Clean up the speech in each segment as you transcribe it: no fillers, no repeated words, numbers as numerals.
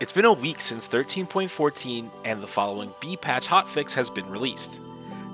It's been a week since 13.14 and the following B patch hotfix has been released.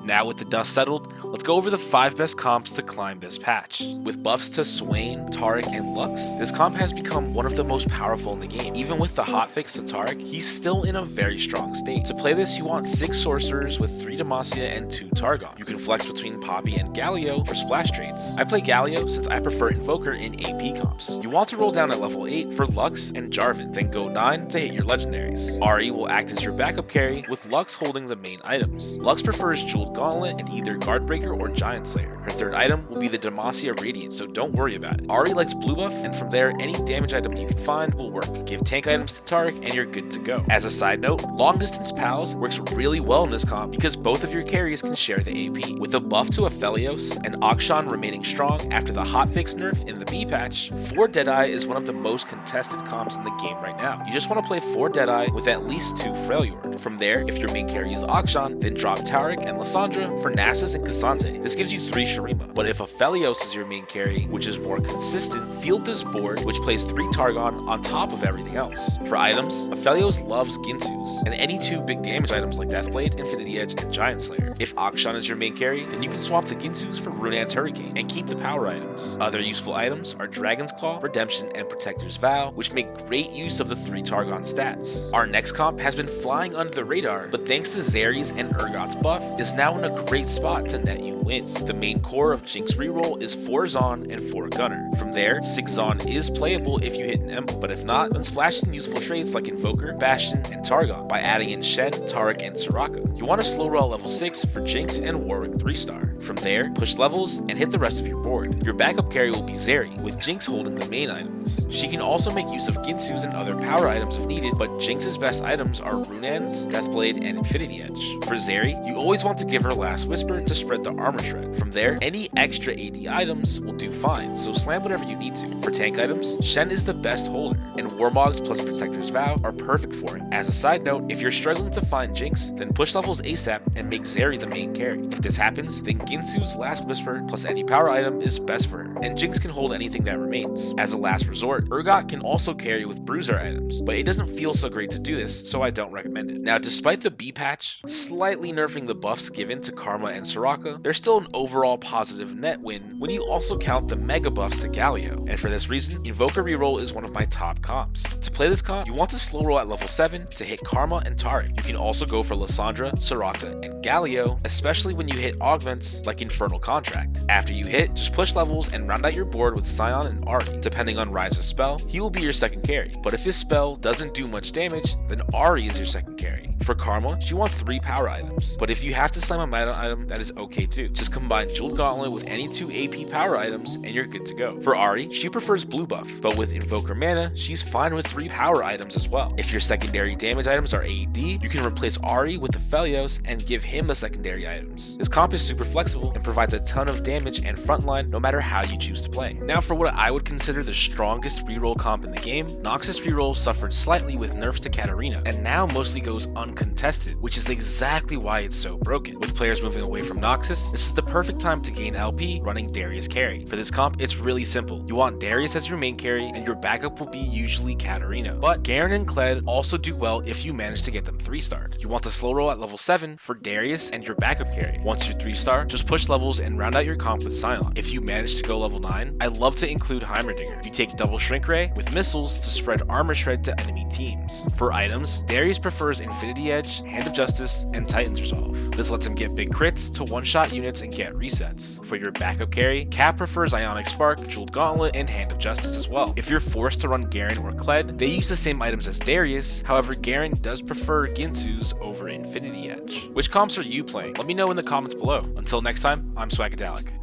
Now with the dust settled, let's go over the 5 best comps to climb this patch. With buffs to Swain, Taric, and Lux, this comp has become one of the most powerful in the game. Even with the hotfix to Taric, he's still in a very strong state. To play this, you want 6 sorcerers with 3 Demacia and 2 Targon. You can flex between Poppy and Galio for splash trades. I play Galio since I prefer Invoker in AP comps. You want to roll down at level 8 for Lux and Jarvan, then go 9 to hit your legendaries. Ahri will act as your backup carry, with Lux holding the main items. Lux prefers Jeweled Gauntlet and either Guardbreaker or Giant Slayer. Her third item will be the Demacia Radiant, so don't worry about it. Ahri likes blue buff, and from there, any damage item you can find will work. Give tank items to Taric, and you're good to go. As a side note, long distance pals works really well in this comp because both of your carries can share the AP. With a buff to Aphelios and Akshan remaining strong after the hotfix nerf in the B patch, 4 Deadeye is one of the most contested comps in the game right now. You just want to play 4 Deadeye with at least 2 Freljord. From there, if your main carry is Akshan, then drop Taric and Lissandra for Nasus and Cassante. This gives you 3 Shurima. But if Aphelios is your main carry, which is more consistent, field this board, which plays 3 Targon on top of everything else. For items, Aphelios loves Gintus, and any 2 big damage items like Deathblade, Infinity Edge, and Giant Slayer. If Akshan is your main carry, then you can swap the Gintus for Runaan's Hurricane, and keep the power items. Other useful items are Dragon's Claw, Redemption, and Protector's Vow, which make great use of the 3 Targon stats. Our next comp has been flying under the radar, but thanks to Zeri's and Urgot's buff, is now in a great spot to net you wins. The main core of Jinx reroll is 4 Zon and 4 Gunner. From there, 6 Zon is playable if you hit an emblem, but if not, then splash in useful traits like Invoker, Bastion, and Targon by adding in Shen, Taric, and Soraka. You want to slow roll level 6 for Jinx and Warwick 3-star. From there, push levels and hit the rest of your board. Your backup carry will be Zeri, with Jinx holding the main items. She can also make use of Ginsus and other power items if needed, but Jinx's best items are Runaan's, Deathblade, and Infinity Edge. For Zeri, you always want to give her Last Whisper to spread the armor shred. From there, any extra AD items will do fine, so slam whatever you need to. For tank items, Shen is the best holder, and Warmogs plus Protector's Vow are perfect for it. As a side note, if you're struggling to find Jinx, then push levels ASAP and make Zeri the main carry. If this happens, then Ginsu's Last Whisper plus any power item is best for her, and Jinx can hold anything that remains. As a last resort, Urgot can also carry with Bruiser items, but it doesn't feel so great to do this, so I don't recommend it. Now, despite the B patch slightly nerfing the buffs given to Karma and Soraka, there's still an overall positive net win when you also count the mega buffs to Galio, and for this reason, Invoker reroll is one of my top comps. To play this comp, you want to slow roll at level 7 to hit Karma and Taric. You can also go for Lissandra, Soraka, and Galio, especially when you hit augments like Infernal Contract. After you hit, just push levels and round out your board with Sion and Ahri. Depending on Ryza's spell, he will be your second carry, but if his spell doesn't do much damage, then Ahri is your second carry. For Karma, she wants 3 power items, but if you have to slam a meta item, that is okay too. Just combine Jeweled Gauntlet with any 2 AP power items and you're good to go. For Ahri, she prefers blue buff, but with Invoker mana, she's fine with 3 power items as well. If your secondary damage items are AD, you can replace Ahri with Aphelios and give him the secondary items. This comp is super flexible and provides a ton of damage and frontline no matter how you choose to play. Now for what I would consider the strongest reroll comp in the game, Noxus reroll suffered slightly with nerfs to Katarina, and now mostly goes uncontested, which is exactly why it's so broken. With players moving away from Noxus, this is the perfect time to gain LP running Darius carry. For this comp, it's really simple. You want Darius as your main carry, and your backup will be usually Katarina. But Garen and Kled also do well if you manage to get them 3-starred. You want to slow roll at level 7 for Darius and your backup carry. Once you're 3-star, just push levels and round out your comp with Sion. If you manage to go level 9, I love to include Heimerdinger. You take double Shrink Ray with missiles to spread armor shred to enemy teams. For items, Darius prefers Infinity Edge, Hand of Justice, and Titan's Resolve. This lets him get big crits to one-shot units and get resets. For your backup carry, Cap prefers Ionic Spark, Jeweled Gauntlet, and Hand of Justice as well. If you're forced to run Garen or Kled, they use the same items as Darius, however Garen does prefer Ginsu's over Infinity Edge. Which comps are you playing? Let me know in the comments below. Until next time, I'm Swagadelic.